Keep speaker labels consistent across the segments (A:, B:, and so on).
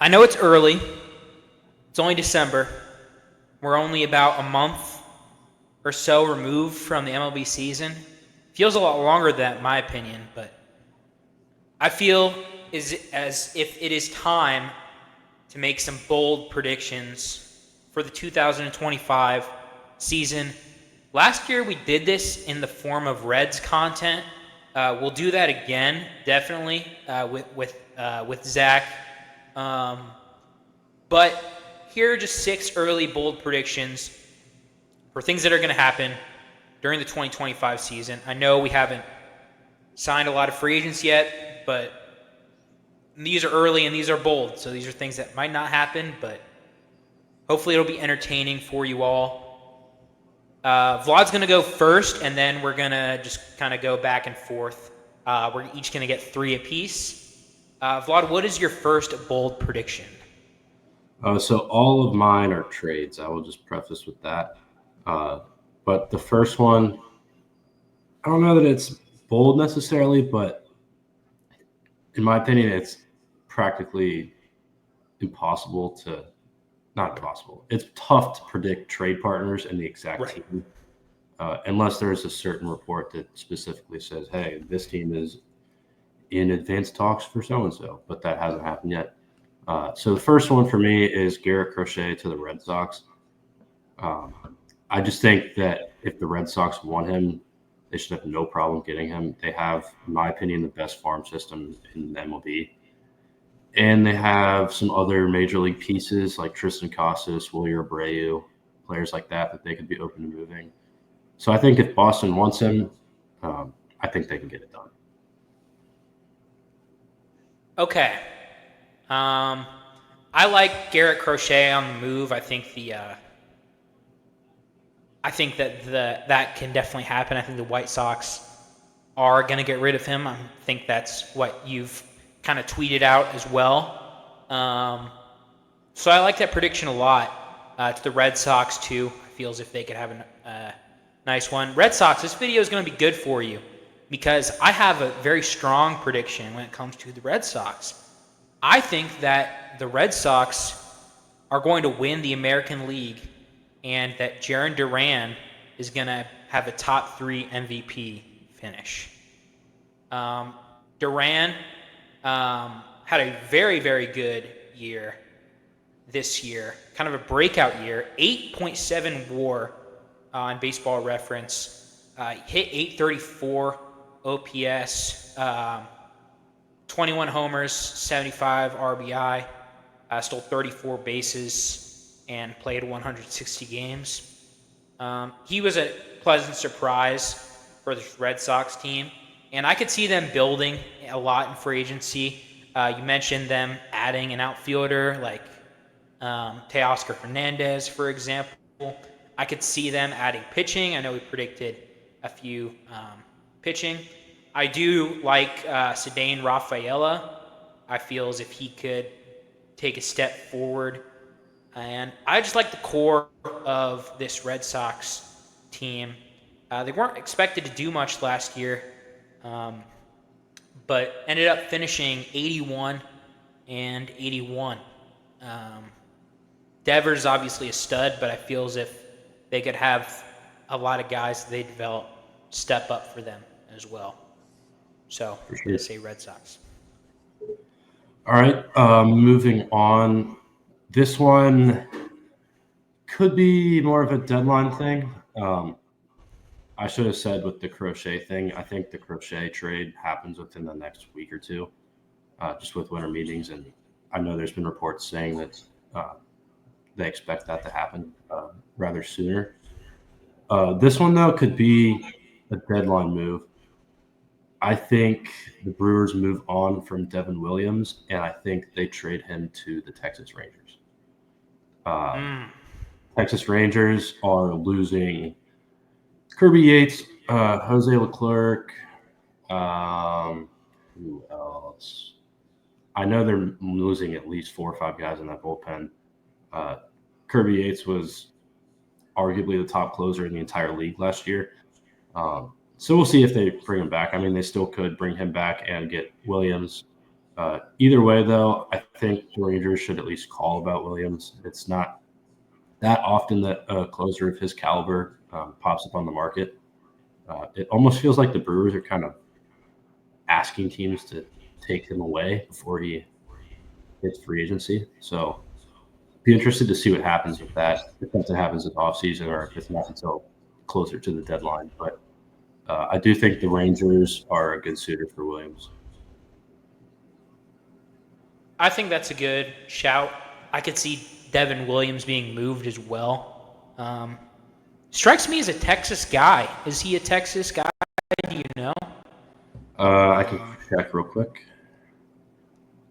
A: I know it's early. It's only December. We're only about a month or so removed from the MLB season. Feels a lot longer than that, in my opinion, but I feel as if it is time to make some bold predictions for the 2025 season. Last year we did this in the form of Reds content. We'll do that again, definitely, with Zach. Um, but here are just 6 early bold predictions for things that are going to happen during the 2025 season. I know we haven't signed a lot of free agents yet, but these are early and these are bold. So these are things that might not happen, but hopefully it'll be entertaining for you all. Vlad's going to go first, and then we're going to just kind of go back and forth. We're each going to get 3 apiece. Vlad, what is your first bold prediction?
B: So all of mine are trades. I will just preface with that. But the first one, I don't know that it's bold necessarily, but in my opinion, it's practically impossible to not impossible. It's tough to predict trade partners and the exact
A: Right.
B: team unless there's a certain report that specifically says, "Hey, this team is in advanced talks for so and so," but that hasn't happened yet. So the first one for me is Garrett Crochet to the Red Sox. Um, I just think that if the Red Sox want him, they should have no problem getting him. They have, in my opinion, the best farm system in MLB. And they have some other major league pieces like Tristan Casas, Wilyer Abreu, players like that they could be open to moving. So I think if Boston wants him, I think they can get it done.
A: Okay. Um, I like Garrett Crochet on the move. I think that can definitely happen. I think the White Sox are going to get rid of him. I think that's what you've kind of tweeted out as well. So I like that prediction a lot. To the Red Sox too. I feel as if they could have a nice one. Red Sox, this video is going to be good for you because I have a very strong prediction when it comes to the Red Sox. I think that the Red Sox are going to win the American League and that Jarren Duran is going to have a top 3 MVP finish. Duran had a very, very good year this year, kind of a breakout year, 8.7 WAR on Baseball Reference, hit 834 OPS, 21 homers, 75 RBI, stole 34 bases, and played 160 games. He was a pleasant surprise for the Red Sox team, and I could see them building a lot in free agency. You mentioned them adding an outfielder like Teoscar Hernandez, for example. I could see them adding pitching. I know we predicted a few pitching. I do like Cedane Rafaela. I feel as if he could take a step forward. And I just like the core of this Red Sox team. They weren't expected to do much last year, but ended up finishing 81 and 81. Devers obviously a stud, but I feel as if they could have a lot of guys they develop step up for them as well. So I'm going to say Red Sox.
B: All right, moving on. This one could be more of a deadline thing. I should have said with the Crochet thing, I think the Crochet trade happens within the next week or two, just with winter meetings. And I know there's been reports saying that they expect that to happen rather sooner. This one, though, could be a deadline move. I think the Brewers move on from Devin Williams, and I think they trade him to the Texas Rangers. Texas Rangers are losing Kirby Yates, Jose Leclerc. Who else? I know they're losing at least 4 or 5 guys in that bullpen. Kirby Yates was arguably the top closer in the entire league last year. So we'll see if they bring him back. I mean, they still could bring him back and get Williams. Either way, though, I think the Rangers should at least call about Williams. It's not that often that a closer of his caliber pops up on the market. It almost feels like the Brewers are kind of asking teams to take him away before he hits free agency. So be interested to see what happens with that, if something happens in the offseason or if it's not until closer to the deadline. But I do think the Rangers are a good suitor for Williams.
A: I think that's a good shout. I could see Devin Williams being moved as well. Strikes me as a Texas guy. Is he a Texas guy? Do you know?
B: I can check real quick.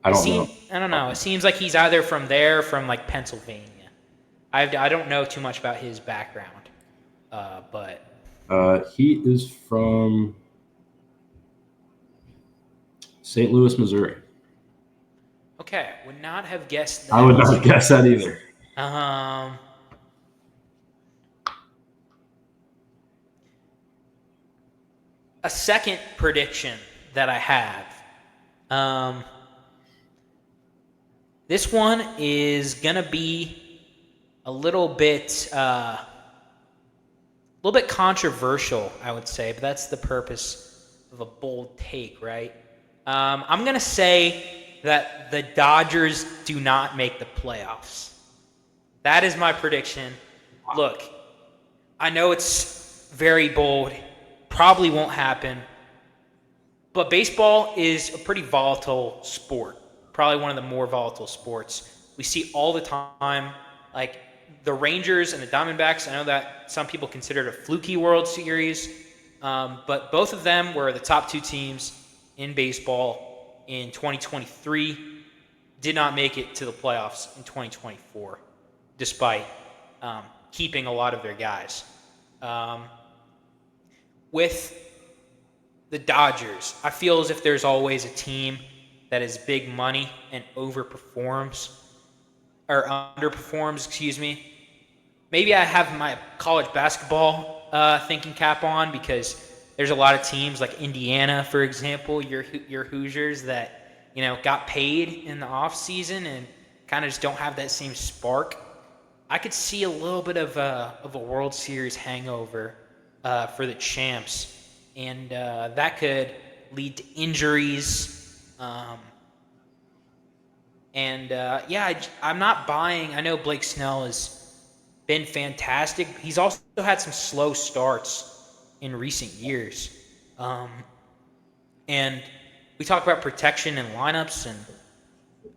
B: I don't know.
A: I don't know. It seems like he's either from there or from like Pennsylvania. I don't know too much about his background, but
B: he is from St. Louis, Missouri.
A: okay, would not have guessed that.
B: I would not guess that either.
A: A second prediction that I have. This one is gonna be a little bit controversial, I would say, but that's the purpose of a bold take, right? I'm gonna say that the Dodgers do not make the playoffs. That is my prediction. Look, I know it's very bold, probably won't happen, but baseball is a pretty volatile sport. Probably one of the more volatile sports. We see all the time, like the Rangers and the Diamondbacks. I know that some people consider it a fluky World Series, but both of them were the top two teams in baseball in 2023. Did not make it to the playoffs in 2024, despite keeping a lot of their guys. With the Dodgers, I feel as if there's always a team that is big money and underperforms, excuse me. Maybe I have my college basketball thinking cap on because there's a lot of teams like Indiana, for example, your Hoosiers that got paid in the off season and kind of just don't have that same spark. I could see a little bit of a World Series hangover for the champs, and that could lead to injuries. I'm not buying. I know Blake Snell has been fantastic. He's also had some slow starts in recent years. And we talk about protection and lineups, and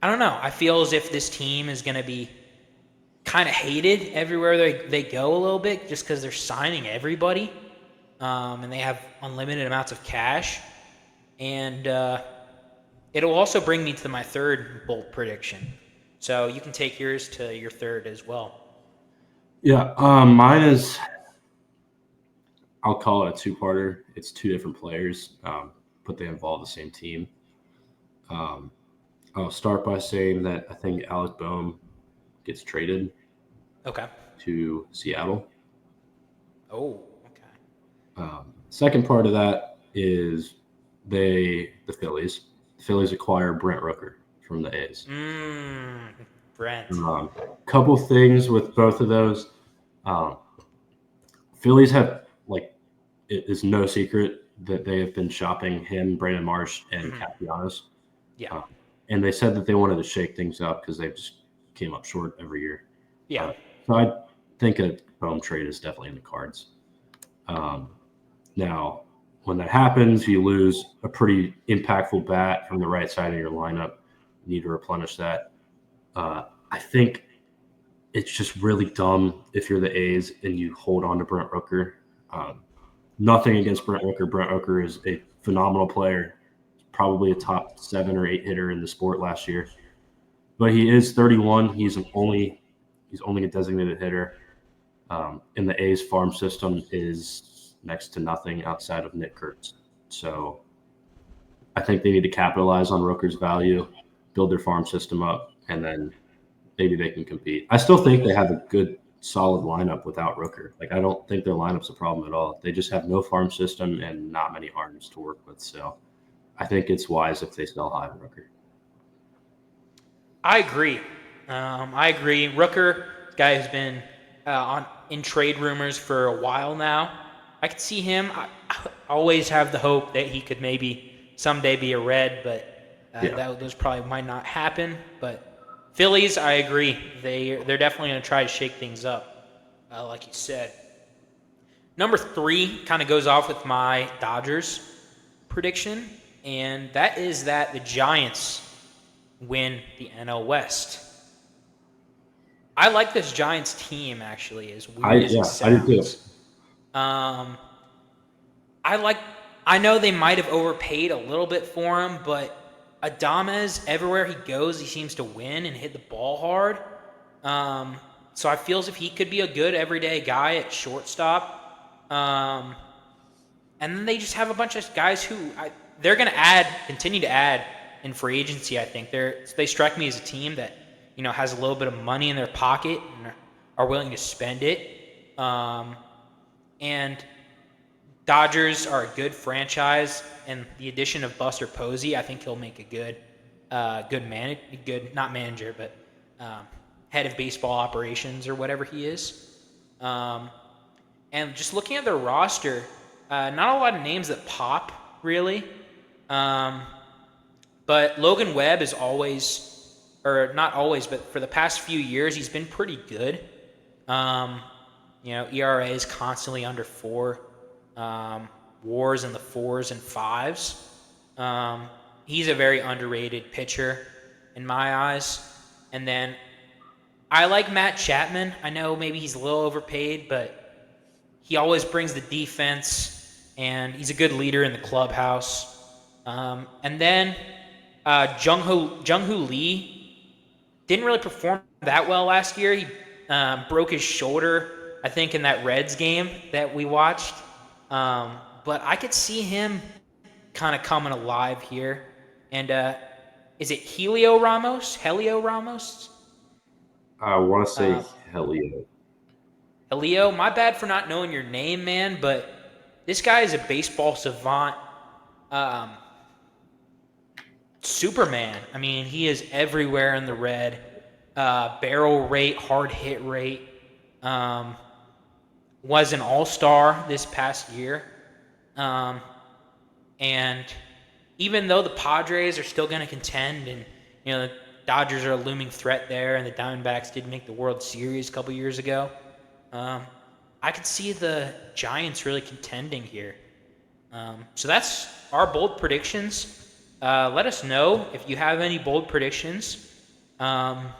A: I don't know. I feel as if this team is going to be kind of hated everywhere they go a little bit just because they're signing everybody, and they have unlimited amounts of cash. And it'll also bring me to my third bold prediction. So you can take yours to your third as well.
B: Yeah, mine is, I'll call it a two-parter. It's two different players, but they involve the same team. I'll start by saying that I think Alec Boehm gets traded to Seattle.
A: Oh, okay.
B: Second part of that is the Phillies. The Phillies acquire Brent Rooker from the A's.
A: Brent.
B: Couple things with both of those. Phillies have, it is no secret that they have been shopping him, Brandon Marsh, and Castellanos.
A: Yeah.
B: And they said that they wanted to shake things up because they just came up short every year.
A: Yeah.
B: So I think a Boehm trade is definitely in the cards. Now, when that happens, you lose a pretty impactful bat from the right side of your lineup. You need to replenish that. I think it's just really dumb if you're the A's and you hold on to Brent Rooker. Nothing against Brent Rooker. Brent Rooker is a phenomenal player, probably a top 7 or 8 hitter in the sport last year. But he is 31. He's only a designated hitter. And the A's farm system is next to nothing outside of Nick Kurtz. So I think they need to capitalize on Rooker's value, build their farm system up, and then maybe they can compete. I still think they have a good, solid lineup without Rooker. I don't think their lineup's a problem at all. They just have no farm system and not many arms to work with. So I think it's wise if they sell high on Rooker.
A: I agree. I agree. Rooker, guy who's been in trade rumors for a while now. I could see him. I always have the hope that he could maybe someday be a Red, but
B: Yeah.
A: those probably might not happen. But Phillies, I agree. They're definitely going to try to shake things up, like you said. Number 3 kind of goes off with my Dodgers prediction, and that is that the Giants win the NL West. I like this Giants team, actually, as weird as it
B: I do too.
A: sounds. Um, I like. I know they might have overpaid a little bit for him, but Adames, everywhere he goes, he seems to win and hit the ball hard. So I feel as if he could be a good everyday guy at shortstop. And then they just have a bunch of guys who they're going to continue to add in free agency. I think they strike me as a team that has a little bit of money in their pocket and are willing to spend it. And Dodgers are a good franchise, and the addition of Buster Posey, I think he'll make a good not manager, but head of baseball operations or whatever he is. And just looking at their roster, not a lot of names that pop, really. But Logan Webb is always, or not always, but for the past few years, he's been pretty good. ERA is constantly under 4. WARs in the 4s and 5s. He's a very underrated pitcher in my eyes. And then I like Matt Chapman. I know maybe he's a little overpaid, but he always brings the defense, and he's a good leader in the clubhouse. And then Jung-Hoo Lee didn't really perform that well last year. He broke his shoulder, I think, in that Reds game that we watched. But I could see him kind of coming alive here. And is it Helio Ramos?
B: I want to say Helio.
A: Helio, my bad for not knowing your name, man, but this guy is a baseball savant. Superman. I mean, he is everywhere in the red. Barrel rate, hard hit rate. Was an all-star this past year. And even though the Padres are still going to contend, and the Dodgers are a looming threat there, and the Diamondbacks did make the World Series a couple years ago, I could see the Giants really contending here. So that's our bold predictions. Let us know if you have any bold predictions. And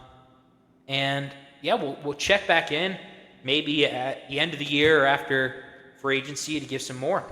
A: yeah, we'll check back in maybe at the end of the year or after free agency to give some more.